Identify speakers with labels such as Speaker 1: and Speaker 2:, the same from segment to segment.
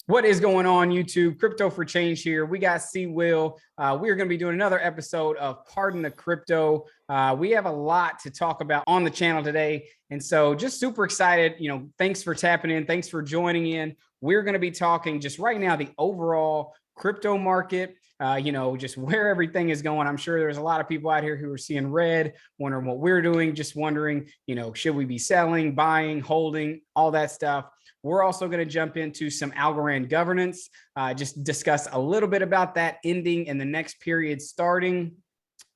Speaker 1: What is going on, YouTube? Crypto for Change here. We got C Will. We are going to be doing another episode of Pardon the Crypto. We have a lot to talk about on the channel today. And so just super excited. Thanks for tapping in. Thanks for joining in. We're going to be talking just right now, the overall crypto market, just where everything is going. I'm sure there's a lot of people out here who are seeing red, wondering what we're doing, just wondering, should we be selling, buying, holding, all that stuff. We're also going to jump into some Algorand governance, just discuss a little bit about that ending and the next period starting.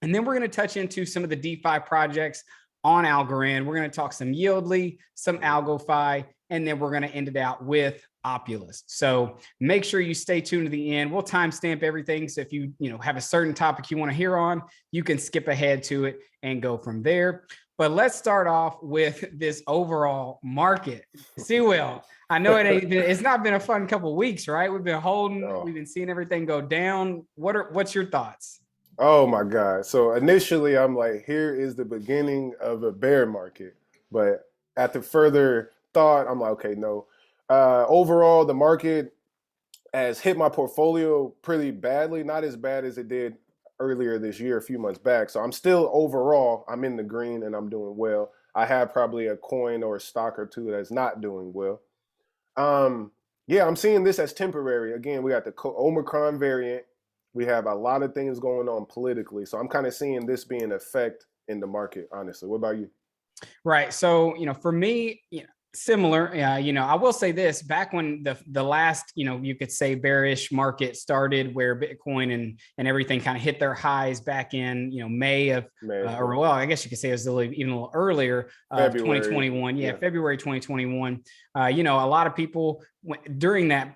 Speaker 1: And then we're going to touch into some of the DeFi projects on Algorand. We're going to talk some Yieldly, some Algofi, and then we're going to end it out with Opulous. So make sure you stay tuned to the end. We'll timestamp everything. So if you have a certain topic you want to hear on, you can skip ahead to it and go from there. But let's start off with this overall market. See, Will, I know it's not been a fun couple of weeks, right? We've been holding, we've been seeing everything go down. What's your thoughts?
Speaker 2: Oh my God. So initially I'm like, here is the beginning of a bear market. But after further thought, I'm like, okay, no. Overall, the market has hit my portfolio pretty badly, not as bad as it did earlier this year, a few months back. So I'm still overall, I'm in the green and I'm doing well. I have probably a coin or a stock or two that's not doing well. Yeah, I'm seeing this as temporary. Again, we got the Omicron variant. We have a lot of things going on politically. So I'm kind of seeing this being an effect in the market, honestly. What about you?
Speaker 1: Right. So, for me, similar, I will say this: back when the last, you could say bearish market started, where Bitcoin and everything kind of hit their highs back in, May of, or well, I guess you could say it was even a little earlier, 2021. Yeah, February 2021. A lot of people during that,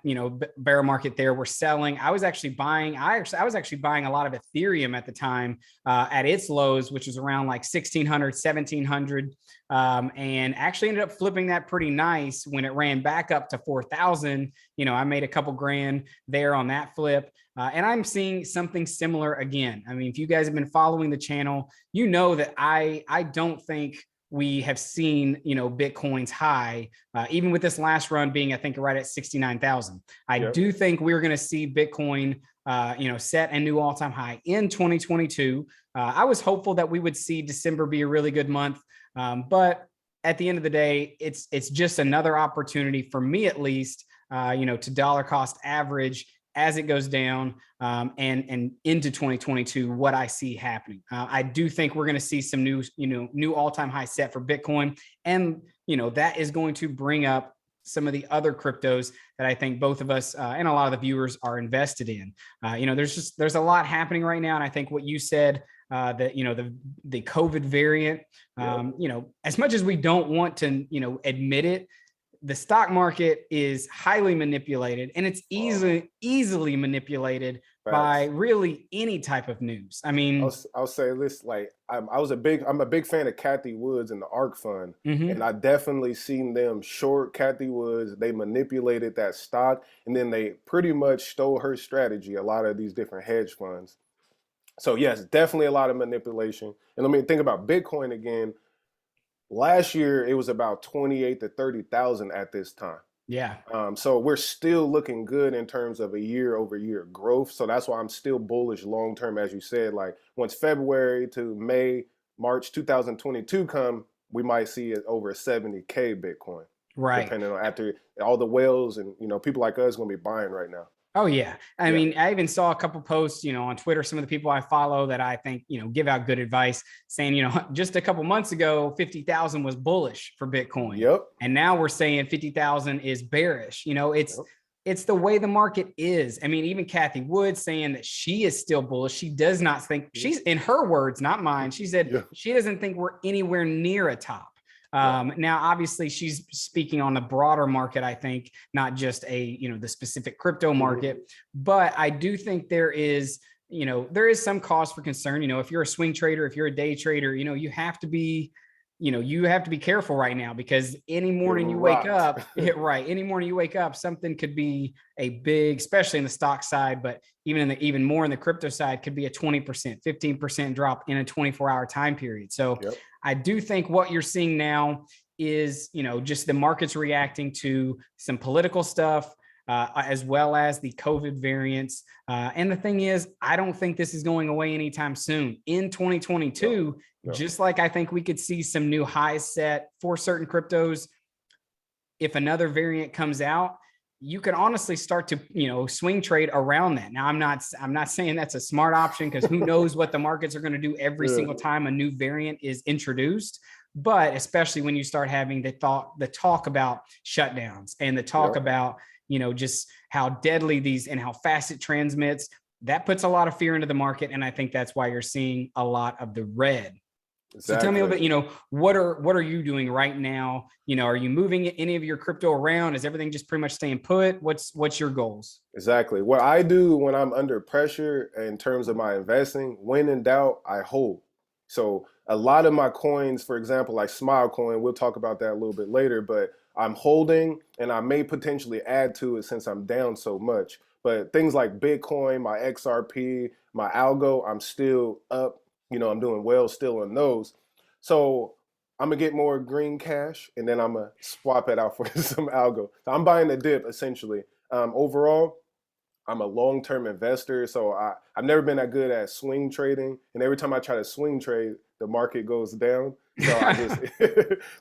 Speaker 1: bear market there were selling. I was actually buying. I was actually buying a lot of Ethereum at the time at its lows, which was around like 1600, 1700. And actually ended up flipping that pretty nice when it ran back up to 4,000. I made a couple grand there on that flip. And I'm seeing something similar again. I mean, if you guys have been following the channel, you know that I don't think we have seen, Bitcoin's high, even with this last run being, I think, right at 69,000. I do think we're going to see Bitcoin, set a new all-time high in 2022. I was hopeful that we would see December be a really good month. But at the end of the day, it's just another opportunity for me, at least, to dollar cost average as it goes down and into 2022, what I see happening. I do think we're going to see some new all-time high set for Bitcoin. And, that is going to bring up some of the other cryptos that I think both of us and a lot of the viewers are invested in. There's a lot happening right now. And I think what you said, that, the COVID variant, as much as we don't want to, admit it, the stock market is highly manipulated, and it's easily manipulated by really any type of news. I mean,
Speaker 2: I'll say this, like I'm a big fan of Cathie Woods and the ARK Fund, and I definitely seen them short Cathie Woods. They manipulated that stock, and then they pretty much stole her strategy, a lot of these different hedge funds. So yes, definitely a lot of manipulation. And let me think about Bitcoin again. Last year, it was about 28 to 30,000 at this time.
Speaker 1: Yeah.
Speaker 2: So we're still looking good in terms of a year-over-year growth. So that's why I'm still bullish long-term, as you said. Like once February to May, March 2022 come, we might see it over 70K Bitcoin.
Speaker 1: Right.
Speaker 2: Depending on after all the whales and people like us going to be buying right now.
Speaker 1: Oh, yeah. I mean, I even saw a couple posts, on Twitter, some of the people I follow that I think, give out good advice saying, just a couple months ago, 50,000 was bullish for Bitcoin.
Speaker 2: Yep.
Speaker 1: And now we're saying 50,000 is bearish. It's the way the market is. I mean, even Cathie Wood saying that she is still bullish. She does not think, she's in her words, not mine. She said she doesn't think we're anywhere near a top. Now, obviously, she's speaking on the broader market, I think, not just the specific crypto market. But I do think there is some cause for concern. If you're a swing trader, if you're a day trader, you have to be careful right now, because any morning you wake up, any morning you wake up, something could be a big, especially in the stock side, but even more in the crypto side, could be a 20%, 15% drop in a 24-hour time period. So I do think what you're seeing now is, just the markets reacting to some political stuff. as well as the COVID variants. And the thing is, I don't think this is going away anytime soon. In 2022, just like I think we could see some new highs set for certain cryptos, if another variant comes out, you can honestly start to, swing trade around that. Now, I'm not saying that's a smart option, because who knows what the markets are going to do every single time a new variant is introduced. But especially when you start having the talk about shutdowns and the talk about, just how deadly these and how fast it transmits, that puts a lot of fear into the market. And I think that's why you're seeing a lot of the red. Exactly. So tell me a little bit, what are you doing right now? Are you moving any of your crypto around? Is everything just pretty much staying put? What's your goals?
Speaker 2: Exactly. What I do when I'm under pressure in terms of my investing, when in doubt, I hold. So a lot of my coins, for example, like Smile Coin, we'll talk about that a little bit later, but I'm holding, and I may potentially add to it since I'm down so much. But things like Bitcoin, my XRP, my Algo, I'm still up. I'm doing well still on those. So I'm gonna get more green cash, and then I'm gonna swap it out for some Algo. So I'm buying the dip essentially. Overall, I'm a long-term investor, so I've never been that good at swing trading. And every time I try to swing trade, the market goes down. So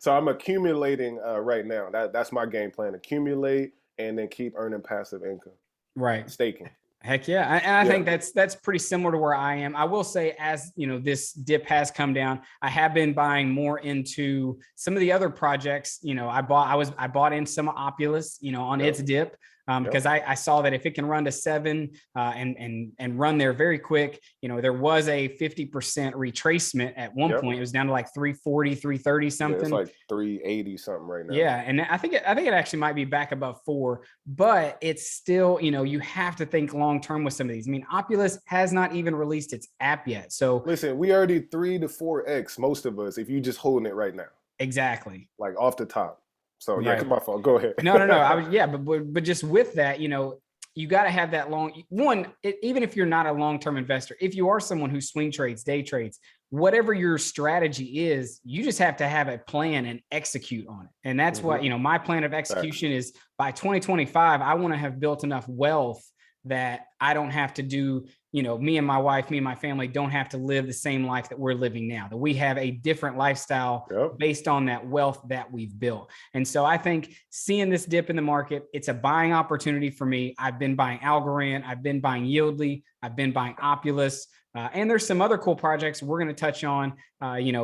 Speaker 2: so I'm accumulating right now. That's my game plan: accumulate and then keep earning passive income.
Speaker 1: Right,
Speaker 2: staking.
Speaker 1: Heck yeah. And I think that's pretty similar to where I am. I will say, as this dip has come down, I have been buying more into some of the other projects. I bought in some Opulous, on its dip. Because I saw that if it can run to 7 and run there very quick, there was a 50% retracement at one point. It was down to like 340, 330 something.
Speaker 2: Yeah, it's like 380 something right now.
Speaker 1: Yeah, and I think it actually might be back above 4, but it's still, you have to think long term with some of these. I mean, Opulous has not even released its app yet. So
Speaker 2: listen, we already 3 to 4x most of us if you just holding it right now.
Speaker 1: Exactly.
Speaker 2: Like off the top. So yeah, it's my fault. Go ahead.
Speaker 1: No. But just with that, you got to have that even if you're not a long-term investor, if you are someone who swing trades, day trades, whatever your strategy is, you just have to have a plan and execute on it. And that's what, my plan of execution is by 2025, I want to have built enough wealth that I don't have to do, me and my wife, me and my family don't have to live the same life that we're living now, that we have a different lifestyle based on that wealth that we've built. And so I think seeing this dip in the market, it's a buying opportunity for me. I've been buying Algorand, I've been buying Yieldly, I've been buying Opulous. And there's some other cool projects we're going to touch on,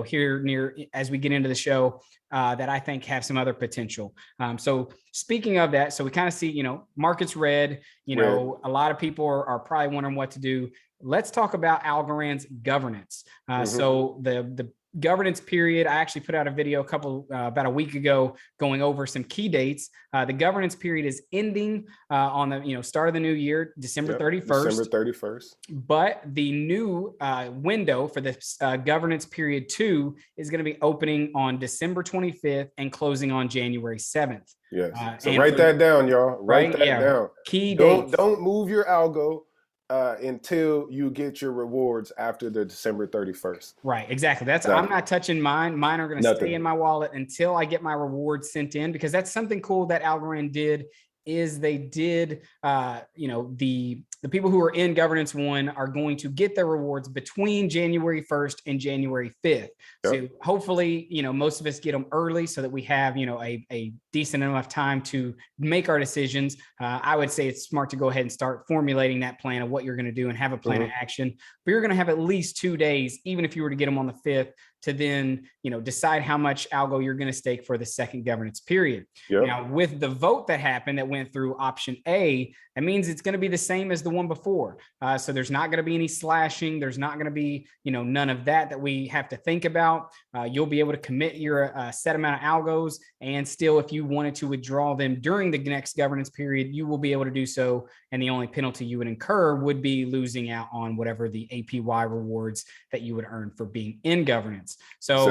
Speaker 1: here near as we get into the show that I think have some other potential. So speaking of that, so we kind of see, market's red, a lot of people are probably wondering what to do. Let's talk about Algorand's governance. So the governance period, I actually put out a video about a week ago going over some key dates. The governance period is ending on the start of the new year, December 31st.
Speaker 2: December 31st.
Speaker 1: But the new window for this governance period 2 is going to be opening on December 25th and closing on January 7th.
Speaker 2: Yes. So write that down, y'all. Write that down.
Speaker 1: Key dates.
Speaker 2: Don't move your algo until you get your rewards after the December 31st.
Speaker 1: Right, exactly. I'm not touching mine. Mine are going to stay in my wallet until I get my rewards sent in, because that's something cool that Algorand did. Is they did, the people who are in governance 1 are going to get their rewards between January 1st and January 5th. So hopefully, most of us get them early so that we have, a decent enough time to make our decisions. I would say it's smart to go ahead and start formulating that plan of what you're going to do and have a plan of action. But you're going to have at least 2 days, even if you were to get them on the 5th, to then, decide how much algo you're going to stake for the second governance period. Now, with the vote that happened that went through option A, that means it's going to be the same as the one before. So there's not going to be any slashing. There's not going to be, none of that we have to think about. You'll be able to commit your set amount of algos, and still, if you wanted to withdraw them during the next governance period, you will be able to do so. And the only penalty you would incur would be losing out on whatever the APY rewards that you would earn for being in governance. So,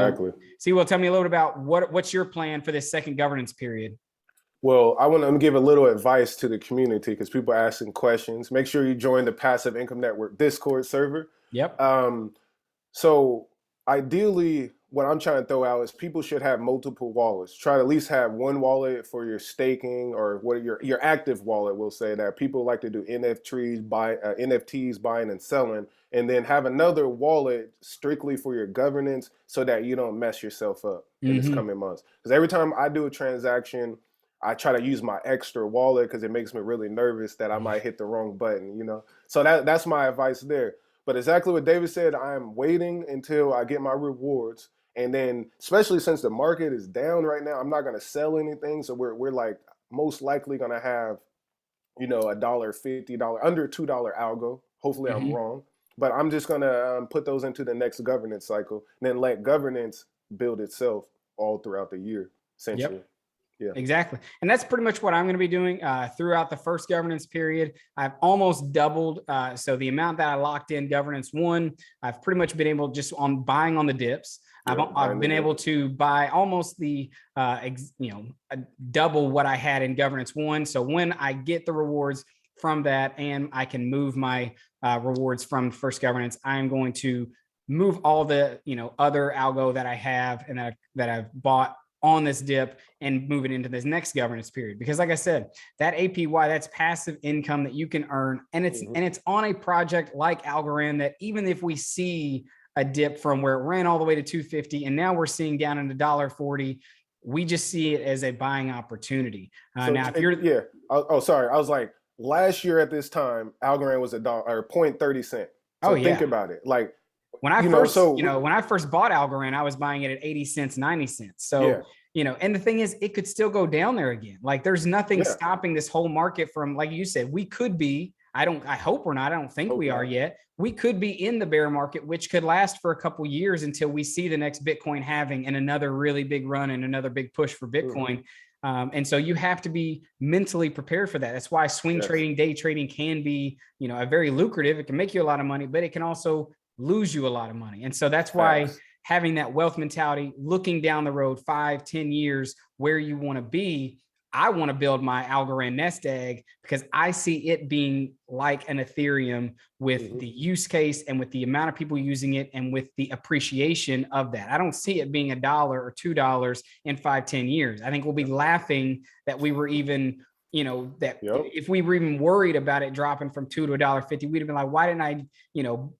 Speaker 1: tell me a little bit about what's your plan for this second governance period?
Speaker 2: Well, I want to give a little advice to the community, because people are asking questions. Make sure you join the Passive Income Network Discord server.
Speaker 1: Yep.
Speaker 2: So ideally, what I'm trying to throw out is people should have multiple wallets. Try to at least have one wallet for your staking, or what your active wallet will say that people like to do NFTs buying and selling, and then have another wallet strictly for your governance so that you don't mess yourself up in this coming months. Because every time I do a transaction, I try to use my extra wallet because it makes me really nervous that I might hit the wrong button, you know? So that's my advice there. But exactly what David said, I'm waiting until I get my rewards. And then, especially since the market is down right now, I'm not going to sell anything. So we're like most likely going to have, you know, $1.50, under $2 algo. Hopefully I'm wrong. But I'm just going to put those into the next governance cycle, and then let governance build itself all throughout the year, essentially.
Speaker 1: Yep. Yeah, exactly. And that's pretty much what I'm going to be doing throughout the first governance period. I've almost doubled. So the amount that I locked in governance 1, I've pretty much been able, just on buying on the dips, I've been able to buy almost the, double what I had in governance 1. So when I get the rewards from that, and I can move my rewards from first governance, I'm going to move all the, other algo that I have and that I've bought on this dip and move it into this next governance period. Because like I said, that APY, that's passive income that you can earn. And it's on a project like Algorand that even if we see a dip from where it ran all the way to 250 and now we're seeing down into $1.40, we just see it as a buying opportunity.
Speaker 2: So
Speaker 1: now, if you're
Speaker 2: sorry, I was like, last year at this time, Algorand was $1 or 0.30 cent. So think about it. Like,
Speaker 1: when I when I first bought Algorand, I was buying it at 80 cents, 90 cents. So, and the thing is, it could still go down there again. Like, there's nothing stopping this whole market from, like you said, we could be, I hope we're not, I don't think we are yet. We could be in the bear market, which could last for a couple of years until we see the next Bitcoin halving and another really big run and another big push for Bitcoin. And so you have to be mentally prepared for that. That's why swing trading, day trading can be, a very lucrative. It can make you a lot of money, but it can also lose you a lot of money. And so that's why having that wealth mentality, looking down the road 5-10 years where you want to be. I want to build my Algorand nest egg because I see it being like an Ethereum with the use case and with the amount of people using it and with the appreciation of that. I don't see it being $1 or $2 in 5-10 years. I think we'll be laughing that we were even, if we were even worried about it dropping from $2 to $1.50, we'd have been like, why didn't I,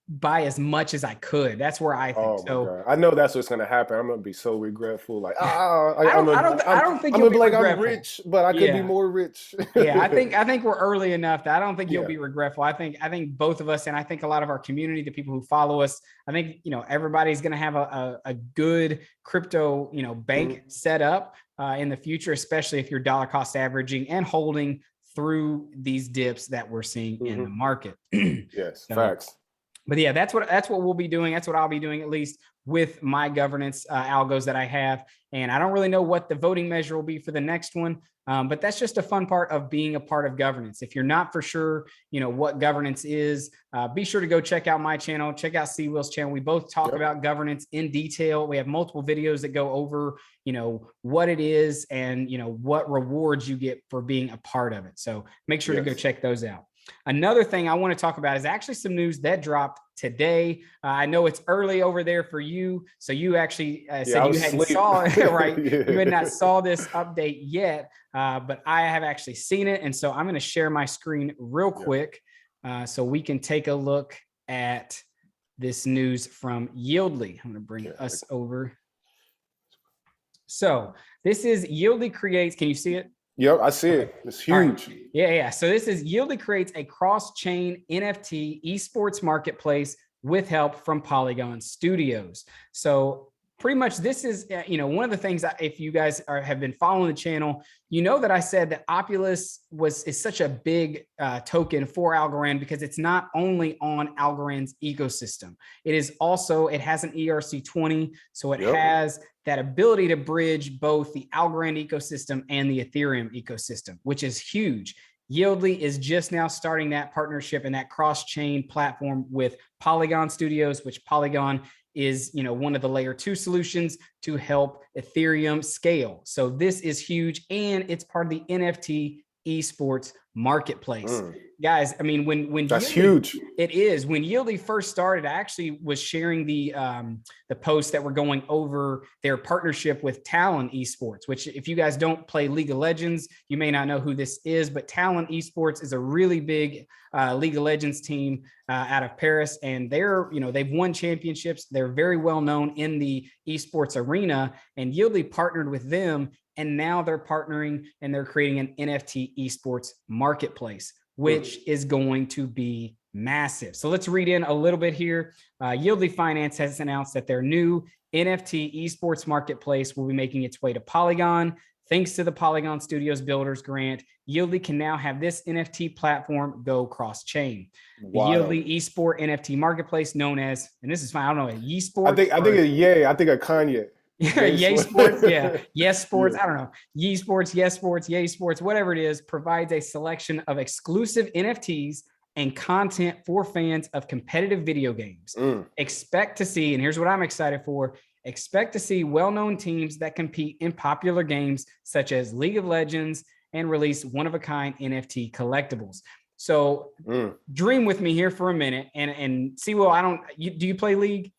Speaker 1: buy as much as I could? That's where I think.
Speaker 2: God. I know that's what's going to happen. I'm going to be so regretful. Like, I don't think
Speaker 1: you'll be
Speaker 2: like
Speaker 1: regretful.
Speaker 2: I'm rich, but I could be more rich.
Speaker 1: I think we're early enough that I don't think you'll be regretful. I think both of us, and I think a lot of our community, the people who follow us, I think, everybody's going to have a good crypto, bank set up in the future, especially if you're dollar cost averaging and holding through these dips that we're seeing in the market.
Speaker 2: Facts.
Speaker 1: But yeah, that's what we'll be doing. That's what I'll be doing, at least with my governance algos that I have. And I don't really know what the voting measure will be for the next one. But that's just a fun part of being a part of governance. If you're not for sure, what governance is, be sure to go check out my channel, check out C-Will's channel. We both talk about governance in detail. We have multiple videos that go over, what it is and, what rewards you get for being a part of it. So make sure to go check those out. Another thing I want to talk about is actually some news that dropped today. I know it's early over there for you. So you actually said you hadn't saw it, right? You had not saw this update yet, but I have actually seen it. And so I'm going to share my screen real quick so we can take a look at this news from Yieldly. I'm going to bring us over. So this is Yieldly creates, can you see it?
Speaker 2: Yep, I see it. It's huge.
Speaker 1: Right. Yeah. So this is Yieldly creates a cross-chain NFT esports marketplace with help from Polygon Studios. So pretty much this is, one of the things that if you guys have been following the channel, that I said that Opulous is such a big token for Algorand because it's not only on Algorand's ecosystem. It has an ERC20. So it has that ability to bridge both the Algorand ecosystem and the Ethereum ecosystem, which is huge. Yieldly is just now starting that partnership and that cross-chain platform with Polygon Studios, which Polygon is, one of the layer 2 solutions to help Ethereum scale. So this is huge, and it's part of the NFT esports marketplace. Guys, I mean, when
Speaker 2: that's
Speaker 1: Yieldly,
Speaker 2: huge.
Speaker 1: It is. When Yieldly first started, I actually was sharing the posts that were going over their partnership with Talon Esports, which if you guys don't play League of Legends, you may not know who this is, but Talon Esports is a really big League of Legends team out of Paris, and they've won championships. They're very well known in the esports arena, and Yieldly partnered with them, and now they're partnering and they're creating an NFT esports marketplace, which is going to be massive. So let's read in a little bit here. Yieldly Finance has announced that their new NFT esports marketplace will be making its way to Polygon. Thanks to the Polygon Studios Builders Grant, Yieldly can now have this NFT platform go cross-chain. The Yieldly Esport NFT marketplace, known as, and this is fine, I don't know, a Yesports.
Speaker 2: I think a Yay. I think a Kanye.
Speaker 1: Yay Sports, yeah. Yes Sports, I don't know. Yee Sports, Yes Sports, Yay Sports, whatever it is, provides a selection of exclusive NFTs and content for fans of competitive video games. Expect to see, and here's what I'm excited for, expect to see well-known teams that compete in popular games such as League of Legends and release one-of-a-kind NFT collectibles. So dream with me here for a minute and see, well, do you play League?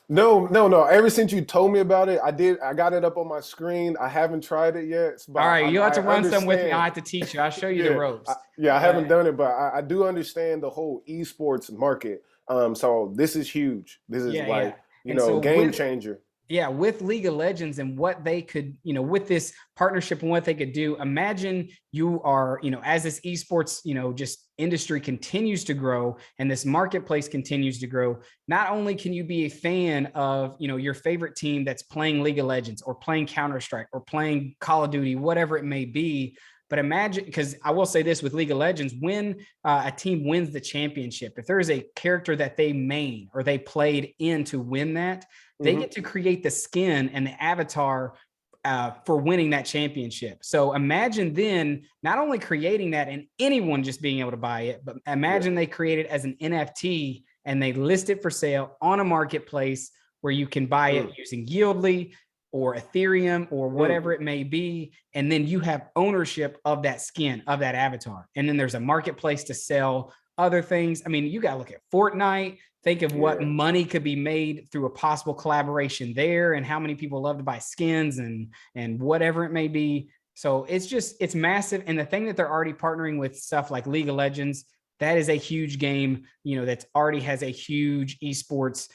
Speaker 2: No. Ever since you told me about it, I got it up on my screen. I haven't tried it yet.
Speaker 1: All right, you'll have to run some with me. I'll have to teach you. I'll show you the ropes.
Speaker 2: I haven't done it, but I do understand the whole esports market. So this is huge. This is game changer.
Speaker 1: Yeah, with League of Legends and what they could, with this partnership and what they could do, imagine you are, as this esports, just industry continues to grow and this marketplace continues to grow, not only can you be a fan of, your favorite team that's playing League of Legends or playing Counter-Strike or playing Call of Duty, whatever it may be, but imagine, because I will say this with League of Legends, when a team wins the championship, if there is a character that they main or they played in to win that, they get to create the skin and the avatar for winning that championship. So imagine then not only creating that and anyone just being able to buy it, but imagine they create it as an NFT and they list it for sale on a marketplace where you can buy it using Yieldly or Ethereum or whatever it may be. And then you have ownership of that skin, of that avatar. And then there's a marketplace to sell other things. I mean, you got to look at Fortnite. Think of what money could be made through a possible collaboration there and how many people love to buy skins and whatever it may be. So it's massive. And the thing that they're already partnering with stuff like League of Legends, that is a huge game, that's already has a huge esports,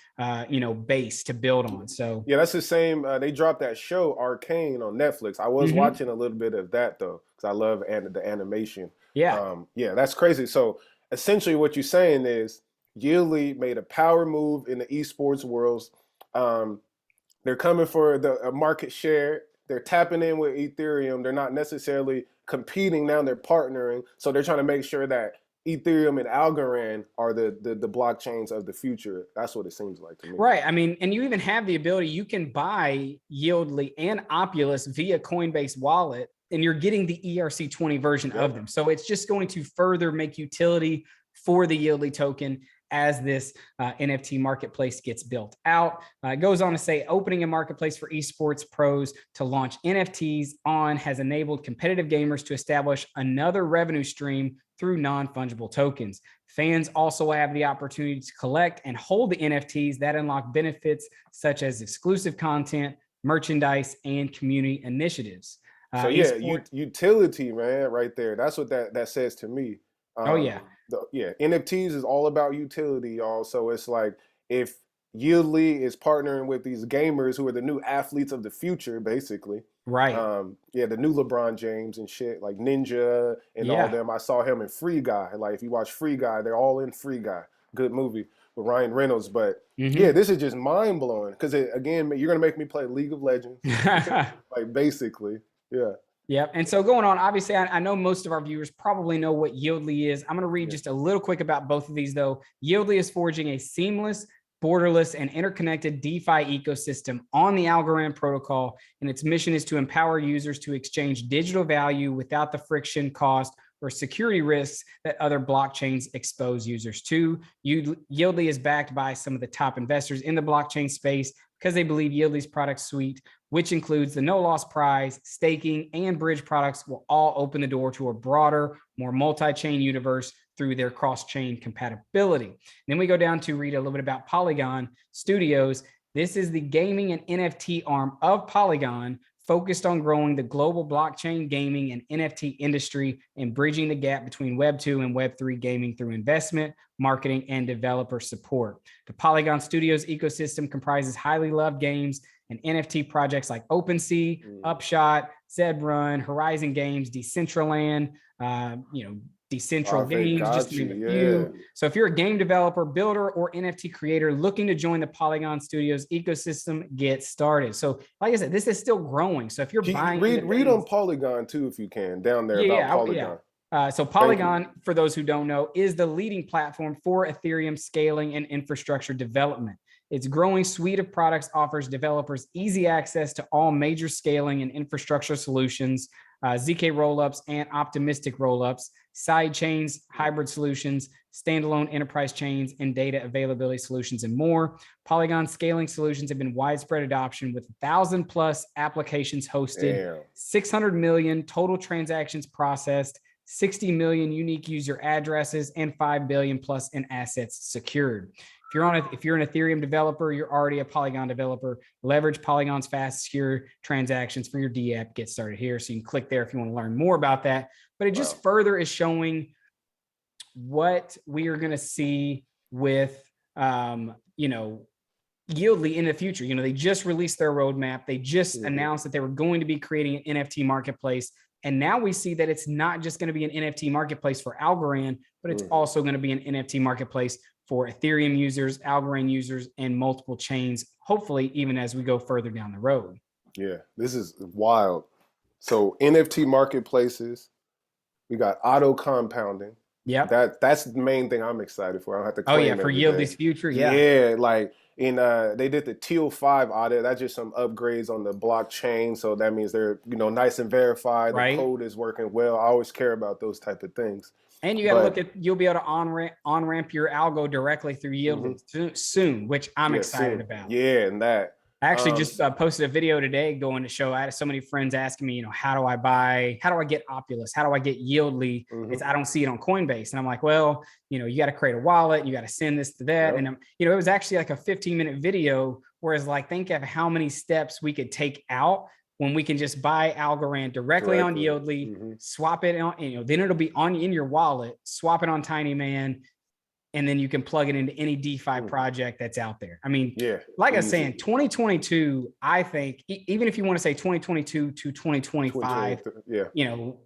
Speaker 1: base to build on. So
Speaker 2: yeah, that's the same. They dropped that show Arcane on Netflix. I was watching a little bit of that though, because I love the animation.
Speaker 1: Yeah.
Speaker 2: That's crazy. So essentially what you're saying is Yieldly made a power move in the esports world. They're coming for a market share. They're tapping in with Ethereum. They're not necessarily competing now. They're partnering. So they're trying to make sure that Ethereum and Algorand are the blockchains of the future. That's what it seems like to me.
Speaker 1: Right. I mean, and you even have the ability, you can buy Yieldly and Opulous via Coinbase wallet, and you're getting the ERC20 version of them. So it's just going to further make utility for the Yieldly token as this NFT marketplace gets built out. It goes on to say, opening a marketplace for esports pros to launch NFTs on has enabled competitive gamers to establish another revenue stream through non-fungible tokens. Fans also have the opportunity to collect and hold the NFTs that unlock benefits such as exclusive content, merchandise, and community initiatives.
Speaker 2: So utility, man, right there. That's what that says to me. NFTs is all about utility, y'all. So it's like if Yieldly is partnering with these gamers who are the new athletes of the future, basically.
Speaker 1: Right.
Speaker 2: The new LeBron James and shit, like Ninja and all them. I saw him in Free Guy. Like if you watch Free Guy, they're all in Free Guy. Good movie with Ryan Reynolds. But this is just mind blowing because again, you're gonna make me play League of Legends, like basically, yeah.
Speaker 1: Yep. And so going on, obviously, I know most of our viewers probably know what Yieldly is. I'm going to read just a little quick about both of these, though. Yieldly is forging a seamless, borderless, and interconnected DeFi ecosystem on the Algorand protocol, and its mission is to empower users to exchange digital value without the friction, cost, or security risks that other blockchains expose users to. Yieldly is backed by some of the top investors in the blockchain space, because they believe Yieldly's product suite, which includes the no loss prize, staking, and bridge products, will all open the door to a broader, more multi-chain universe through their cross-chain compatibility. Then we go down to read a little bit about Polygon Studios. This is the gaming and NFT arm of Polygon, focused on growing the global blockchain gaming and NFT industry and bridging the gap between Web 2 and Web 3 gaming through investment, marketing, and developer support. The Polygon Studios ecosystem comprises highly loved games and NFT projects like OpenSea, Upshot, Zedrun, Horizon Games, Decentraland, Decentral Games, just to name a few. So if you're a game developer, builder, or NFT creator looking to join the Polygon Studios ecosystem, get started. So like I said, this is still growing. So if you're buying,
Speaker 2: read on Polygon too, if you can, down there about Polygon.
Speaker 1: So Polygon, for those who don't know, is the leading platform for Ethereum scaling and infrastructure development. Its growing suite of products offers developers easy access to all major scaling and infrastructure solutions, ZK rollups and optimistic rollups, side chains, hybrid solutions, standalone enterprise chains, and data availability solutions, and more. Polygon scaling solutions have been widespread adoption with 1,000+ applications hosted, 600 million total transactions processed, 60 million unique user addresses, and 5 billion plus in assets secured. If you're an Ethereum developer, you're already a Polygon developer, leverage Polygon's fast, secure transactions for your DApp. Get started here. So you can click there if you want to learn more about that. But it just further is showing what we are going to see with, Yieldly in the future. They just released their roadmap. They just announced that they were going to be creating an NFT marketplace. And now we see that it's not just going to be an NFT marketplace for Algorand, but it's also going to be an NFT marketplace for Ethereum users, Algorand users, and multiple chains, hopefully even as we go further down the road.
Speaker 2: Yeah, this is wild. So NFT marketplaces, we got auto compounding.
Speaker 1: Yeah,
Speaker 2: that's the main thing I'm excited for. I don't have to claim
Speaker 1: for Yieldly's future.
Speaker 2: Like they did the Teal 5 audit. That's just some upgrades on the blockchain. So that means they're nice and verified. The code is working well. I always care about those type of things.
Speaker 1: And you got to look at, you'll be able to on-ramp your algo directly through Yieldly soon, which I'm excited about.
Speaker 2: Yeah, and that.
Speaker 1: I actually just posted a video today going to show, I had so many friends asking me, how do I get Opulous? How do I get Yieldly? I don't see it on Coinbase. And I'm like, well, you got to create a wallet. You got to send this to that. And, it was actually like a 15-minute video, whereas think of how many steps we could take out when we can just buy Algorand directly on Yieldly, swap it on, then it'll be in your wallet, swap it on TinyMan, and then you can plug it into any DeFi project that's out there. I mean, like I was saying, 2022, I think, even if you want to say 2022 to 2025,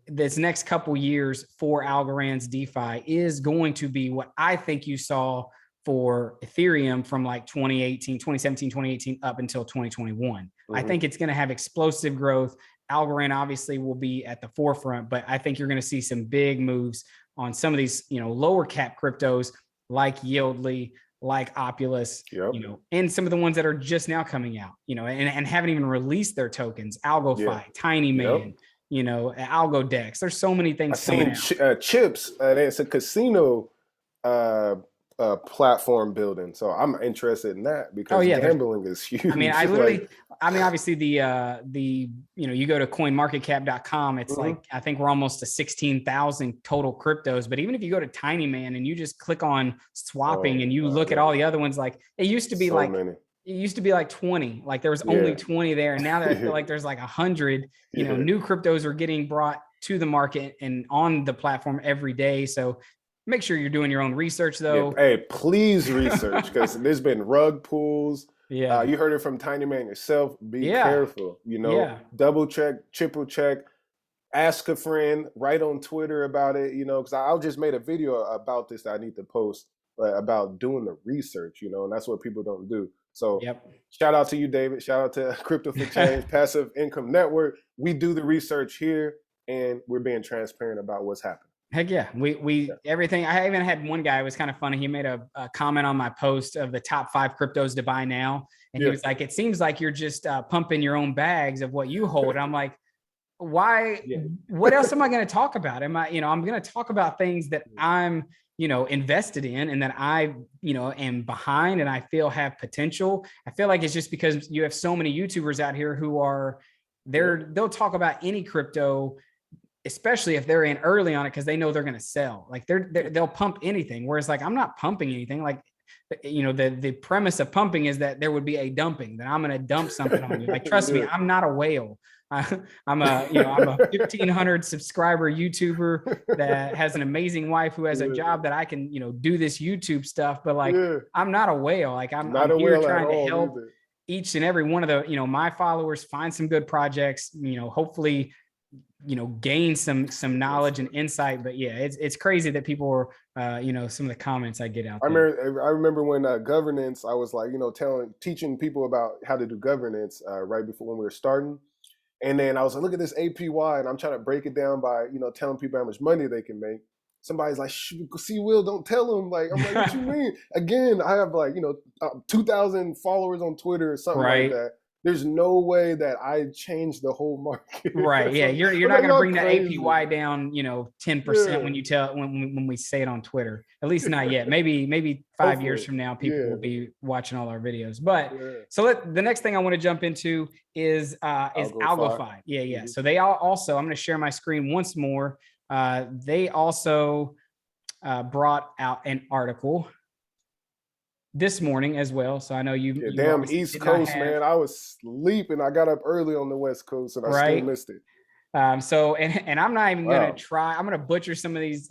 Speaker 1: this next couple years for Algorand's DeFi is going to be what I think you saw for Ethereum from 2017, 2018 up until 2021. I think it's going to have explosive growth. Algorand obviously will be at the forefront, but I think you're going to see some big moves on some of these, lower cap cryptos like Yieldly, like Opulous, and some of the ones that are just now coming out, and haven't even released their tokens, Algofi, TinyMan, AlgoDex. There's so many things coming out.
Speaker 2: Chips, it's a casino platform building, so I'm interested in that because gambling is huge.
Speaker 1: I mean, obviously the you go to coinmarketcap.com, it's I think we're almost to 16,000 total cryptos. But even if you go to TinyMan and you just click on swapping and you look at all the other ones, it used to be It used to be 20, there was only 20 there, and now I feel like there's 100. New cryptos are getting brought to the market and on the platform every day. So make sure you're doing your own research, though.
Speaker 2: Hey, please research, because there's been rug pulls. You heard it from TinyMan yourself. Be careful. Double check, triple check. Ask a friend. Write on Twitter about it. Because I just made a video about this that I need to post about doing the research. And that's what people don't do. So shout out to you, David. Shout out to Crypto for Change, Passive Income Network. We do the research here, and we're being transparent about what's happening.
Speaker 1: Heck yeah. Everything. I even had one guy, it was kind of funny. He made a comment on my post of the top 5 cryptos to buy now. And he was like, it seems like you're just pumping your own bags of what you hold. And I'm like, why,
Speaker 2: Yeah.
Speaker 1: what else am I going to talk about? Am I, I'm going to talk about things that I'm, invested in and that I, am behind and I feel have potential. I feel like it's just because you have so many YouTubers out here who are they'll talk about any crypto, especially if they're in early on it, because they know they're going to sell. Like they'll pump anything. Whereas like, I'm not pumping anything. Like, the premise of pumping is that there would be a dumping, that I'm going to dump something on you. Like, trust me, I'm not a whale. I'm a 1,500 subscriber YouTuber that has an amazing wife who has a job that I can, do this YouTube stuff. But like, I'm not a whale. Like I'm here trying to help each and every one of the, my followers find some good projects, hopefully, gain some knowledge and insight. But yeah, it's crazy that people are, some of the comments I get out there.
Speaker 2: I remember when governance, I was like, teaching people about how to do governance right before when we were starting. And then I was like, look at this APY, and I'm trying to break it down by, telling people how much money they can make. Somebody's like, see, Will, don't tell them. Like, I'm like, what you mean? Again, I have like, 2,000 followers on Twitter or something like that. There's no way that I changed the whole market.
Speaker 1: Right. Yeah. You're not going to bring the APY down, 10% when you tell, when we say it on Twitter, at least not yet. Maybe 5 years from now, people will be watching all our videos. But so the next thing I want to jump into is Algofi. Yeah. So they also, I'm going to share my screen once more. They also brought out an article this morning as well. So I know you
Speaker 2: damn East Coast, man. I was sleeping. I got up early on the West Coast and I still missed it.
Speaker 1: So, and I'm not even going to try, I'm going to butcher some of these.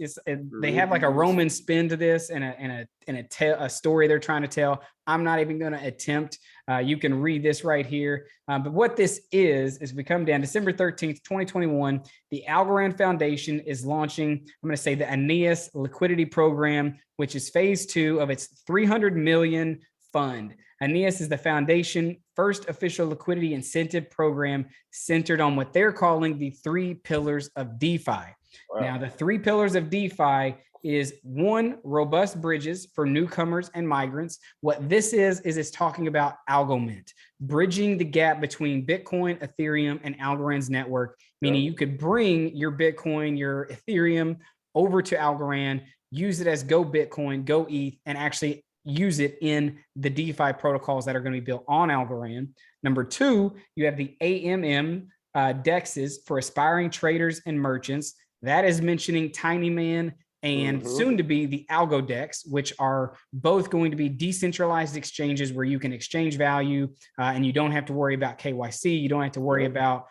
Speaker 1: They have like a Roman spin to this and a story they're trying to tell. I'm not even going to attempt. You can read this right here. But what this is we come down December 13th, 2021, the Algorand Foundation is launching, I'm going to say the Aeneas Liquidity Program, which is phase 2 of its 300 million fund. Aeneas is the foundation first official liquidity incentive program centered on what they're calling the 3 pillars of DeFi. Wow. Now, the 3 pillars of DeFi is 1, robust bridges for newcomers and migrants. What this is it's talking about Algomint, bridging the gap between Bitcoin, Ethereum, and Algorand's network, meaning you could bring your Bitcoin, your Ethereum over to Algorand, use it as Go Bitcoin, Go ETH, and actually use it in the DeFi protocols that are going to be built on Algorand. Number 2, you have the AMM DEXs for aspiring traders and merchants. That is mentioning Tinyman and soon to be the AlgoDEX, which are both going to be decentralized exchanges where you can exchange value and you don't have to worry about KYC. You don't have to worry about,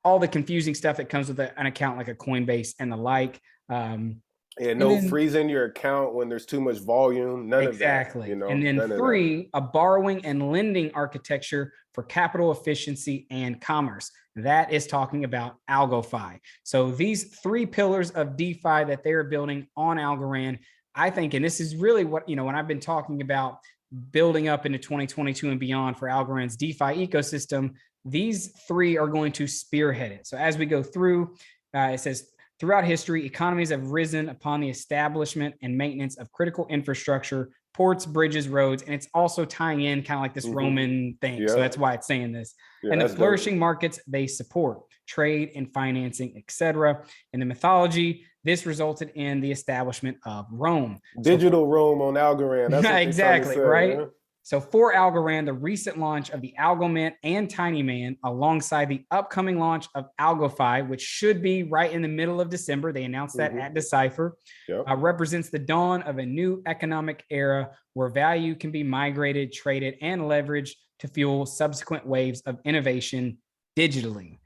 Speaker 1: all the confusing stuff that comes with an account like a Coinbase and the like.
Speaker 2: Freezing your account when there's too much volume. None of that.
Speaker 1: And then 3, a borrowing and lending architecture for capital efficiency and commerce. That is talking about Algofi. So these 3 pillars of DeFi that they're building on Algorand, I think, and this is really what, when I've been talking about building up into 2022 and beyond for Algorand's DeFi ecosystem, these 3 are going to spearhead it. So as we go through, it says, throughout history, economies have risen upon the establishment and maintenance of critical infrastructure, ports, bridges, roads, and it's also tying in kind of like this Roman thing. So that's why it's saying this. And the flourishing markets they support, trade and financing, etc. In the mythology, this resulted in the establishment of Rome.
Speaker 2: Digital Rome on Algorand. That's what
Speaker 1: exactly, right? Yeah. So for Algorand, the recent launch of the Algomint and Tinyman, alongside the upcoming launch of Algofi, which should be right in the middle of December, they announced that at Decipher, represents the dawn of a new economic era where value can be migrated, traded, and leveraged to fuel subsequent waves of innovation digitally.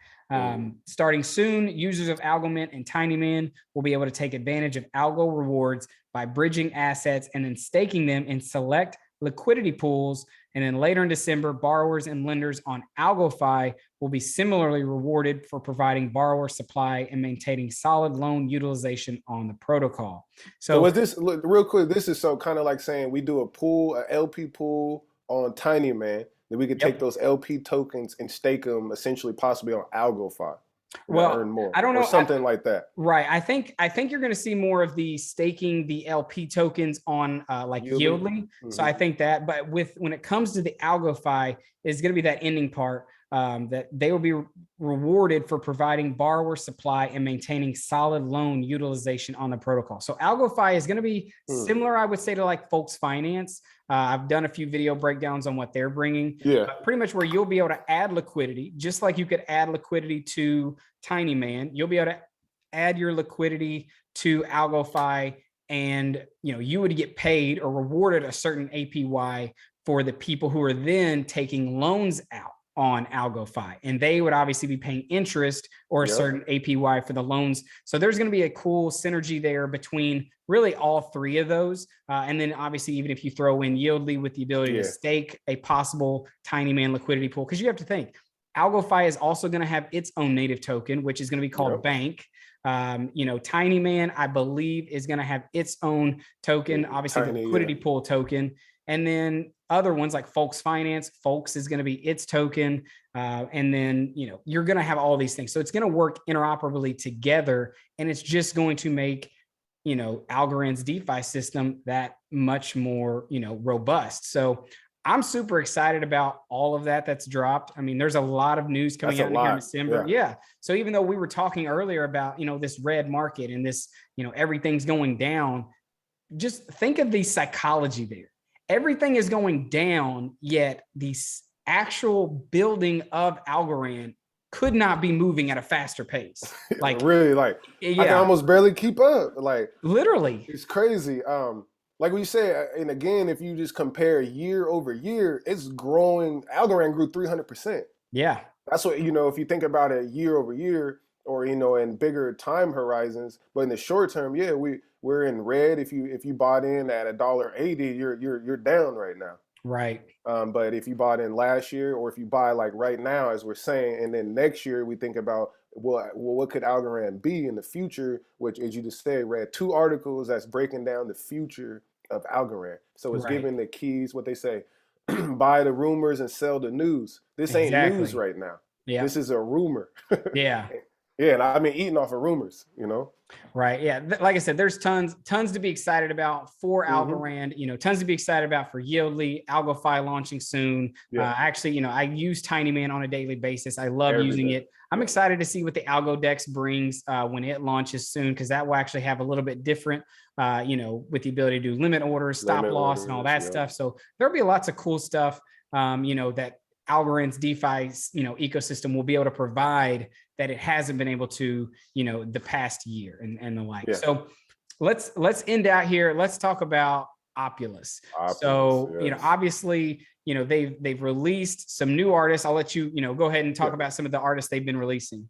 Speaker 1: Starting soon, users of Algomint and Tinyman will be able to take advantage of algo rewards by bridging assets and then staking them in select liquidity pools. And then later in December, borrowers and lenders on Algofi will be similarly rewarded for providing borrower supply and maintaining solid loan utilization on the protocol. So
Speaker 2: with this, look, real quick, this is so kind of like saying we do a pool, an LP pool on Tinyman, then we could take those LP tokens and stake them essentially possibly on Algofi. Earn more.
Speaker 1: I don't know,
Speaker 2: or something like that.
Speaker 1: Right. I think you're going to see more of the staking the LP tokens on like Yieldly. So I think that, but when it comes to the Algofi, is going to be that ending part. that they will be rewarded for providing borrower supply and maintaining solid loan utilization on the protocol. So Algofi is going to be similar, I would say, to like Folks Finance. I've done a few video breakdowns on what they're bringing.
Speaker 2: Yeah.
Speaker 1: Pretty much where you'll be able to add liquidity, just like you could add liquidity to Tiny Man. You'll be able to add your liquidity to Algofi, and you would get paid or rewarded a certain APY for the people who are then taking loans out on Algofi, and they would obviously be paying interest or a certain APY for the loans. So there's going to be a cool synergy there between really all three of those. And then obviously, even if you throw in Yieldly with the ability to stake a possible Tiny Man liquidity pool, because you have to think Algofi is also going to have its own native token, which is going to be called Bank. Tiny Man, I believe, is going to have its own token, obviously the liquidity pool token. And then other ones like Folks Finance, Folks is going to be its token. And then, you're going to have all these things. So it's going to work interoperably together. And it's just going to make, Algorand's DeFi system that much more, robust. So I'm super excited about all of that that's dropped. I mean, there's a lot of news coming out here in December. Yeah. So even though we were talking earlier about, this red market and this, everything's going down, just think of the psychology there. Everything is going down, yet the actual building of Algorand could not be moving at a faster pace. Like
Speaker 2: really, I can almost barely keep up. Like
Speaker 1: literally,
Speaker 2: it's crazy. Like we said, and again, if you just compare year over year, it's growing. Algorand grew 300%.
Speaker 1: Yeah,
Speaker 2: that's what if you think about it year over year, or in bigger time horizons. But in the short term, we're in red. If you bought in at $1.80, you're down right now.
Speaker 1: Right.
Speaker 2: But if you bought in last year, or if you buy like right now, as we're saying, and then next year we think about what could Algorand be in the future? Which, as you just said, read 2 articles that's breaking down the future of Algorand. So it's giving the keys, what they say, buy the rumors and sell the news. This ain't news right now. Yeah, this is a rumor.
Speaker 1: Yeah.
Speaker 2: Yeah, and I mean eating off of rumors,
Speaker 1: Right. Yeah. Like I said, there's tons to be excited about for Algorand, tons to be excited about for Yieldly, Algofi launching soon. Actually, I use Tiny Man on a daily basis. I love using it. I'm excited to see what the AlgoDex brings when it launches soon, because that will actually have a little bit different, with the ability to do limit orders, stop loss, and all that stuff. So there'll be lots of cool stuff, that Algorand's DeFi, ecosystem will be able to provide that it hasn't been able to, the past year and the like. Yeah. So let's end out here. Let's talk about Opulous. So, obviously, they've released some new artists. I'll let you, go ahead and talk about some of the artists they've been releasing.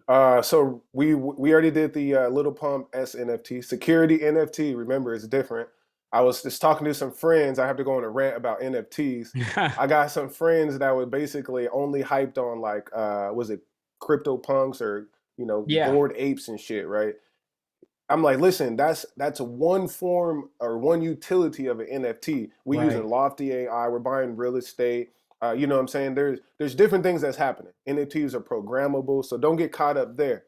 Speaker 2: So we already did the Little Pump S NFT, security NFT. Remember, it's different. I was just talking to some friends. I have to go on a rant about NFTs. I got some friends that were basically only hyped on like, was it CryptoPunks or, Bored Apes and shit, right? I'm like, listen, that's one form or one utility of an NFT. We using Lofty AI. We're buying real estate. You know what I'm saying? There's different things that's happening. NFTs are programmable, so don't get caught up there.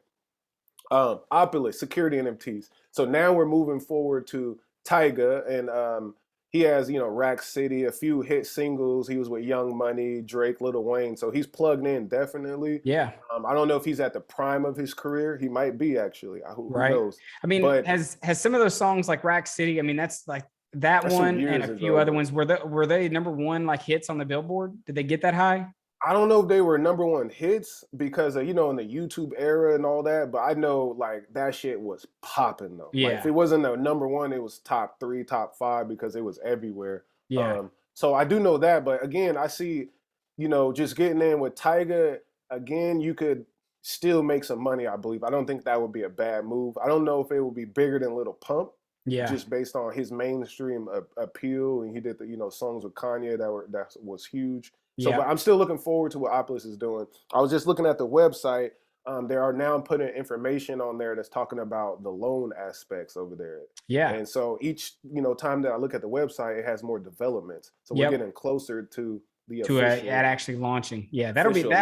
Speaker 2: Opulous, security NFTs. So now we're moving forward to Tyga, and he has, Rack City, a few hit singles. He was with Young Money, Drake, Lil Wayne. So he's plugged in, definitely. Yeah. I don't know if he's at the prime of his career. He might be, actually. Who knows?
Speaker 1: I mean, but has some of those songs like Rack City, I mean, that's like that one and a few other ones. Were they number one like hits on the Billboard? Did they get that high?
Speaker 2: I don't know if they were number one hits because of, in the YouTube era and all that, but I know like that shit was popping though. Yeah. Like, if it wasn't the number one, it was top 3, top 5 because it was everywhere. Yeah. So I do know that, but again, I see, just getting in with Tyga, again, you could still make some money, I believe. I don't think that would be a bad move. I don't know if it would be bigger than Lil Pump. Yeah. Just based on his mainstream appeal, and he did the, songs with Kanye that was huge. So, but I'm still looking forward to what Opulous is doing. I was just looking at the website. They are now putting information on there that's talking about the loan aspects over there. Yeah. And so each, time that I look at the website, it has more developments. So we're getting closer to the official,
Speaker 1: at actually launching. Yeah,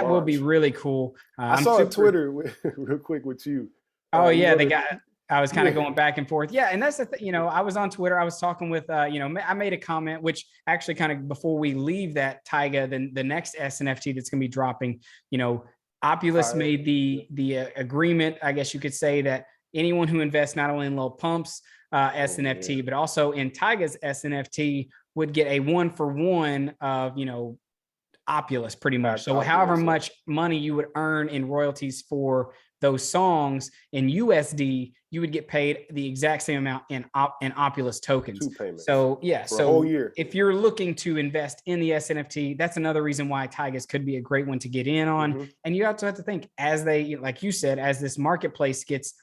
Speaker 1: will be really cool.
Speaker 2: I saw on Twitter real quick with you.
Speaker 1: Oh yeah, they got I was kind of going back and forth. Yeah. And that's the thing, you know, I was on Twitter. I was talking with, you know, I made a comment, which actually kind of before we leave that Tyga, then the next SNFT that's going to be dropping, you know, Opulous made the agreement, I guess you could say, that anyone who invests not only in Lil Pump's SNFT, but also in Tyga's SNFT would get a 1-for-1 of, you know, Opulous pretty much. So however much money you would earn in royalties for those songs in USD, you would get paid the exact same amount in Opulous tokens. So yeah,
Speaker 2: for a whole year.
Speaker 1: If you're looking to invest in the SNFT, that's another reason why Tygas could be a great one to get in on. And you also have to think, as they, like you said, as this marketplace gets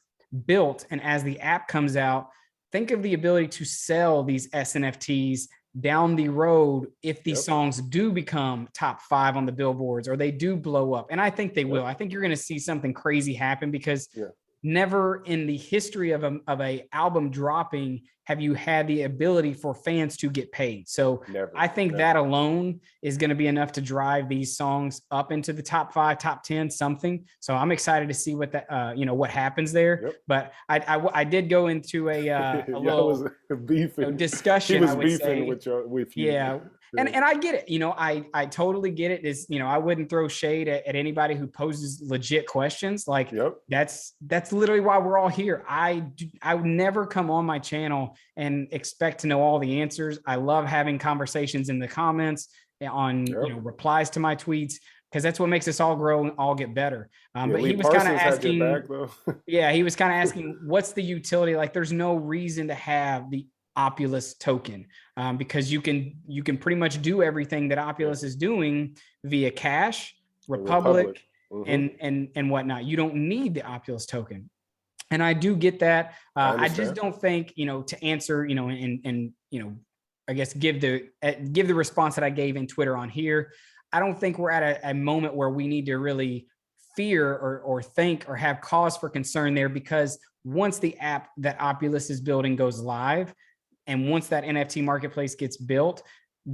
Speaker 1: built and as the app comes out, think of the ability to sell these SNFTs down the road if these songs do become top 5 on the billboards or they do blow up. And I think they will. I think you're going to see something crazy happen because never in the history of a album dropping have you had the ability for fans to get paid. So I think that alone is going to be enough to drive these songs up into the top 5, top 10, something. So I'm excited to see what that, you know, what happens there. But I did go into a little discussion.
Speaker 2: He was beefing with you.
Speaker 1: Yeah. And I get it. You know, I totally get it. Is, you know, I wouldn't throw shade at anybody who poses legit questions. Like that's literally why we're all here. I would never come on my channel and expect to know all the answers. I love having conversations in the comments on you know, replies to my tweets, because that's what makes us all grow and all get better. But he was kind of asking, he was kind of asking, what's the utility? Like, there's no reason to have the Opulous token, because you can pretty much do everything that Opulous is doing via Cash, Republic, and whatnot. You don't need the Opulous token. And I do get that. I just don't think, you know, to answer, you know, and you know, I guess give the response that I gave in Twitter on here. I don't think we're at a moment where we need to really fear or think or have cause for concern there, because once the app that Opulous is building goes live, and once that NFT marketplace gets built,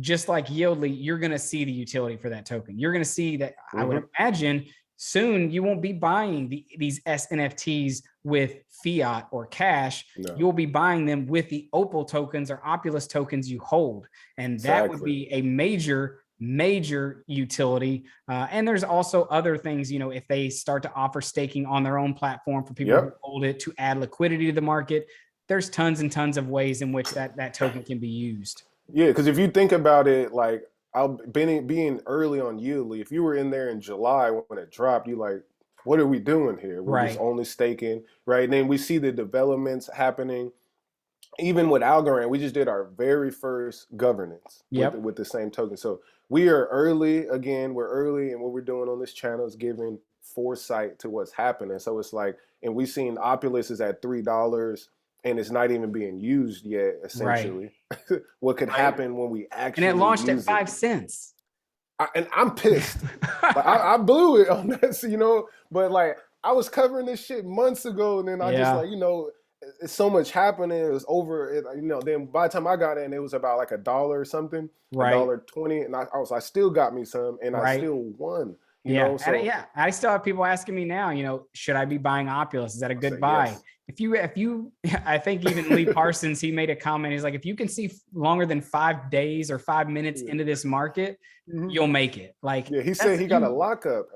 Speaker 1: just like Yieldly, you're going to see the utility for that token. You're going to see that. I would imagine soon you won't be buying these SNFTs with fiat or cash. You'll be buying them with the Opal tokens or Opulous tokens you hold. And that would be a major utility. And there's also other things, you know, if they start to offer staking on their own platform for people who hold it to add liquidity to the market, there's tons and tons of ways in which that token can be used.
Speaker 2: Yeah, because if you think about it, like being early on Yieldly, if you were in there in July when it dropped, you like, what are we doing here? We're just only staking, right? And then we see the developments happening. Even with Algorand, we just did our very first governance with the same token. So we are early. Again, we're early, and what we're doing on this channel is giving foresight to what's happening. So it's like, and we've seen Opulous is at $3. And it's not even being used yet, essentially. What could happen when we actually
Speaker 1: And it launched at 5 cents.
Speaker 2: And I'm pissed. Like, I blew it on that, you know? But, like, I was covering this shit months ago, and then I just, like, you know, it's so much happening. It was over, you know, then by the time I got in, it was about, like, $1 or something. $1.20. And I still got me some, and I still won. You know, so,
Speaker 1: I still have people asking me now, you know, should I be buying Opulous? Is that a good buy? Yes. If you, I think even Lee Parsons, he made a comment. He's like, if you can see longer than 5 days or 5 minutes into this market, you'll make it. Like,
Speaker 2: he said he got a lockup.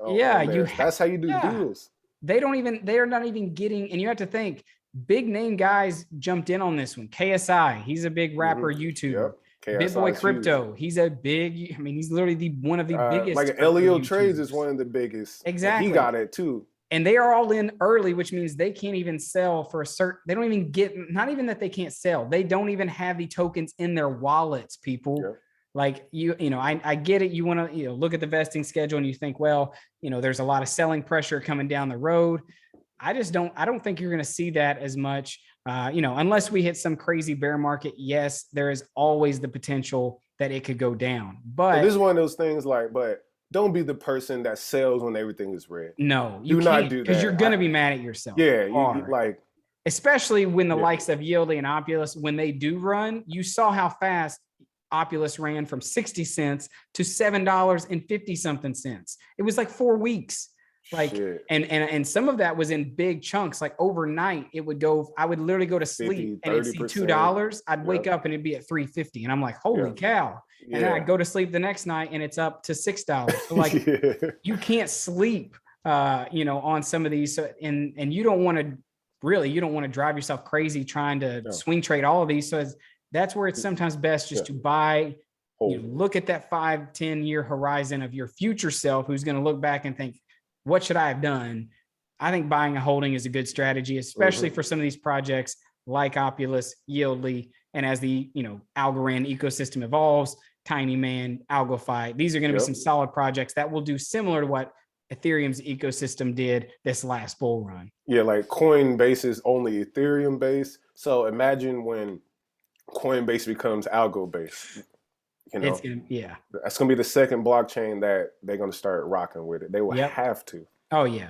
Speaker 2: That's how you do deals.
Speaker 1: They are not even getting, and you have to think, big name guys jumped in on this one. KSI, he's a big rapper, YouTuber. Big Boy Crypto, he's a big, I mean, he's literally one of the biggest.
Speaker 2: Like LEO Trades is one of the biggest.
Speaker 1: Exactly.
Speaker 2: He got it too.
Speaker 1: And they are all in early, which means they can't even sell for a certain, they don't even get, not even that they can't sell. They don't even have the tokens in their wallets, people. Like you know, I get it. You want to, you know, look at the vesting schedule and you think, well, you know, there's a lot of selling pressure coming down the road. I don't think you're going to see that as much, you know, unless we hit some crazy bear market. Yes, there is always the potential that it could go down. But
Speaker 2: this is one of those things, like, but don't be the person that sells when everything is red.
Speaker 1: No, you can't, because you're going to be mad at yourself.
Speaker 2: Yeah, you like,
Speaker 1: especially when the likes of Yieldly and Opulous, when they do run, you saw how fast Opulous ran from 60 cents to $7.50 something cents. It was like 4 weeks. Like,
Speaker 2: Shit.
Speaker 1: and some of that was in big chunks. Like overnight, it would go, I would literally go to sleep
Speaker 2: 50,
Speaker 1: and it'd see
Speaker 2: 30%.
Speaker 1: $2. I'd wake
Speaker 2: Yep.
Speaker 1: up and it'd be at 350. And I'm like, holy
Speaker 2: Yeah.
Speaker 1: cow. And then
Speaker 2: Yeah.
Speaker 1: I'd go to sleep the next night and it's up to $6. So like
Speaker 2: Yeah.
Speaker 1: you can't sleep on some of these. So, and you don't want to you don't want to drive yourself crazy trying to
Speaker 2: No.
Speaker 1: swing trade all of these. So that's where it's sometimes best just to buy, look at that 5-10 year horizon of your future self, who's going to look back and think, what should I have done? I think buying a holding is a good strategy, especially for some of these projects like Opulous, Yieldly, and as the Algorand ecosystem evolves, Tiny Man, Algofi. These are going to be some solid projects that will do similar to what Ethereum's ecosystem did this last bull run.
Speaker 2: Yeah, like Coinbase is only Ethereum based. So imagine when Coinbase becomes algo based.
Speaker 1: It's gonna,
Speaker 2: that's gonna be the second blockchain that they're gonna start rocking with it. They will have to.
Speaker 1: Oh yeah.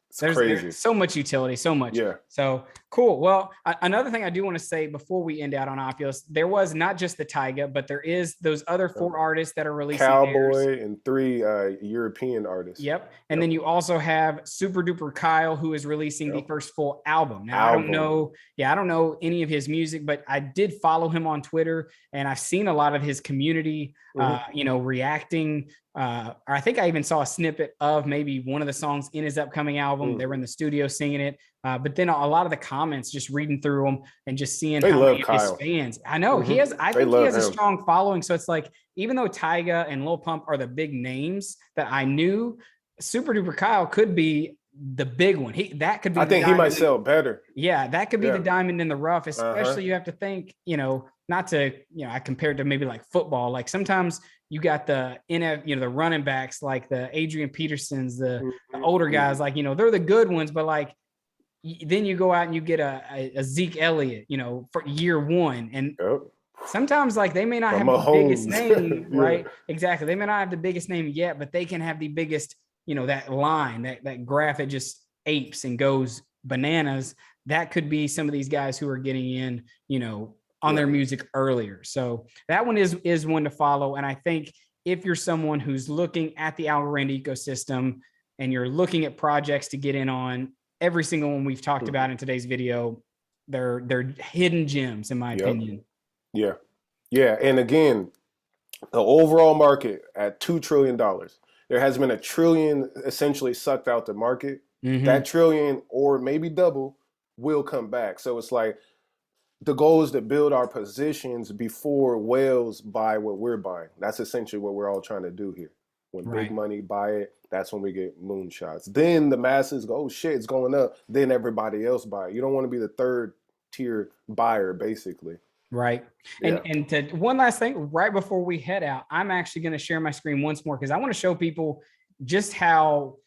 Speaker 2: It's crazy.
Speaker 1: There's so much utility, so much.
Speaker 2: Yeah.
Speaker 1: So cool. Well, another thing I do want to say before we end out on Opulous, there was not just the Taiga, but there is those other 4 artists that are releasing
Speaker 2: Cowboy and 3 European artists.
Speaker 1: Yep. And then you also have Super Duper Kyle, who is releasing the first full album. Now, I don't know any of his music, but I did follow him on Twitter and I've seen a lot of his community, reacting. I think I even saw a snippet of maybe one of the songs in his upcoming album. They were in the studio singing it. But then a lot of the comments, just reading through them and just seeing how many of his fans. I know he has. I think he has a strong following. So it's like, even though Tyga and Lil Pump are the big names that I knew, Super Duper Kyle could be the big one. That could be.
Speaker 2: I think he might sell better.
Speaker 1: Yeah, that could be the diamond in the rough. Especially you have to think, not to, I compared to maybe like football. Like sometimes you got the the running backs like the Adrian Petersons, the older guys, like they're the good ones, but like then you go out and you get a Zeke Elliott, for year 1, and sometimes like they may not have the biggest name, right? Exactly. They may not have the biggest name yet, but they can have the biggest, that line, that graph that just apes and goes bananas. That could be some of these guys who are getting in, on their music earlier. So that one is one to follow. And I think if you're someone who's looking at the Algorand ecosystem and you're looking at projects to get in on, every single one we've talked about in today's video, they're hidden gems, in my opinion.
Speaker 2: Yeah. Yeah. And again, the overall market at $2 trillion, there has been $1 trillion essentially sucked out the market. That trillion, or maybe double, will come back. So it's like, the goal is to build our positions before whales buy what we're buying. That's essentially what we're all trying to do here. When big money buy it, that's when we get moonshots. Then the masses go, oh shit, it's going up. Then everybody else buy it. You don't want to be the 3rd tier buyer, basically.
Speaker 1: Right. And to one last thing, right before we head out, I'm actually going to share my screen once more because I want to show people just how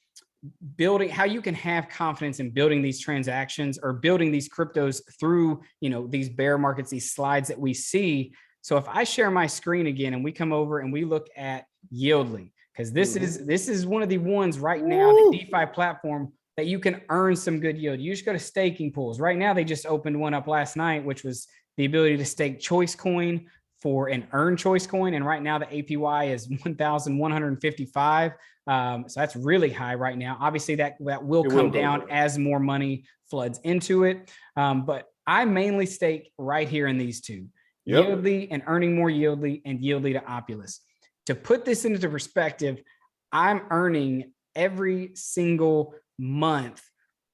Speaker 1: you can have confidence in building these transactions or building these cryptos through, these bear markets, these slides that we see. So if I share my screen again and we come over and we look at Yieldly, because this is one of the ones right now, the DeFi platform that you can earn some good yield. You just go to staking pools. Right now, they just opened one up last night, which was the ability to stake Choice Coin for an earn Choice Coin. And right now the APY is 1,155. So that's really high right now. Obviously that will come down as more money floods into it. But I mainly stake right here in these two, Yieldly and earning more Yieldly, and Yieldly to Opulous. To put this into perspective, I'm earning every single month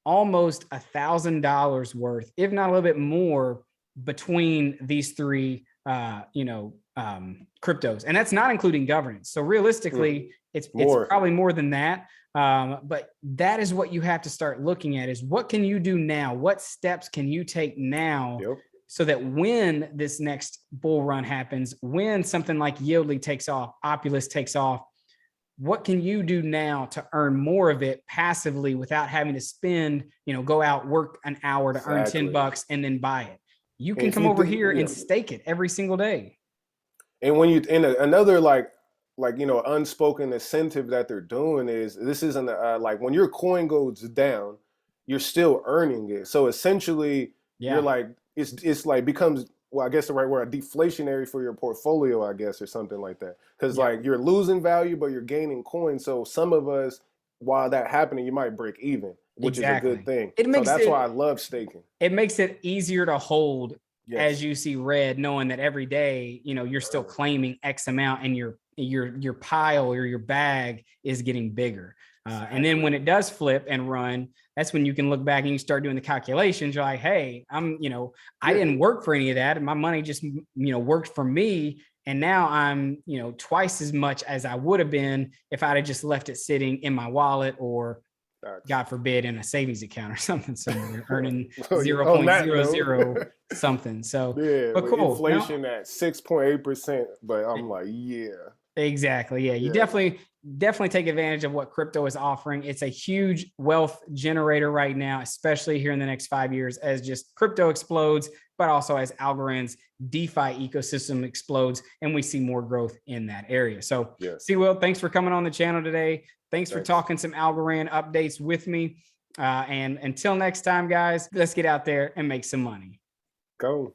Speaker 1: almost $1,000 worth, if not a little bit more, between these 3 cryptos, and that's not including governance. So realistically, it's probably more than that. But that is what you have to start looking at: is what can you do now? What steps can you take now so that when this next bull run happens, when something like Yieldly takes off, Opulous takes off, what can you do now to earn more of it passively without having to spend, go out, work an hour to earn $10 and then buy it? You can come over here and stake it every single day.
Speaker 2: And when another unspoken incentive that they're doing is, this isn't like when your coin goes down, you're still earning it. So essentially, you're like, it's like becomes, well, I guess the right word, deflationary for your portfolio, I guess, or something like that. Because like you're losing value, but you're gaining coins. So some of us while that happening, you might break even, which is a good
Speaker 1: Exactly.
Speaker 2: thing.
Speaker 1: It
Speaker 2: So
Speaker 1: makes
Speaker 2: that's
Speaker 1: it
Speaker 2: why I love staking.
Speaker 1: it makes it easier to hold as
Speaker 2: Yes.
Speaker 1: you see red, knowing that every day, you know, you're still claiming X amount and your pile or your bag is getting bigger. And then when it does flip and run, that's when you can look back and you start doing the calculations. You're like, hey, I didn't work for any of that. And my money just, worked for me. And now I'm, twice as much as I would have been if I'd have just left it sitting in my wallet or God forbid in a savings account or something somewhere earning 0.00 something. So,
Speaker 2: yeah,
Speaker 1: but
Speaker 2: with
Speaker 1: cool.
Speaker 2: inflation at 6.8%, but I'm like, yeah.
Speaker 1: Exactly. Yeah. You definitely take advantage of what crypto is offering. It's a huge wealth generator right now, especially here in the next 5 years as just crypto explodes, but also as Algorand's DeFi ecosystem explodes and we see more growth in that area. So, Will, thanks for coming on the channel today. Thanks for talking some Algorand updates with me. And until next time, guys, let's get out there and make some money.
Speaker 2: Go.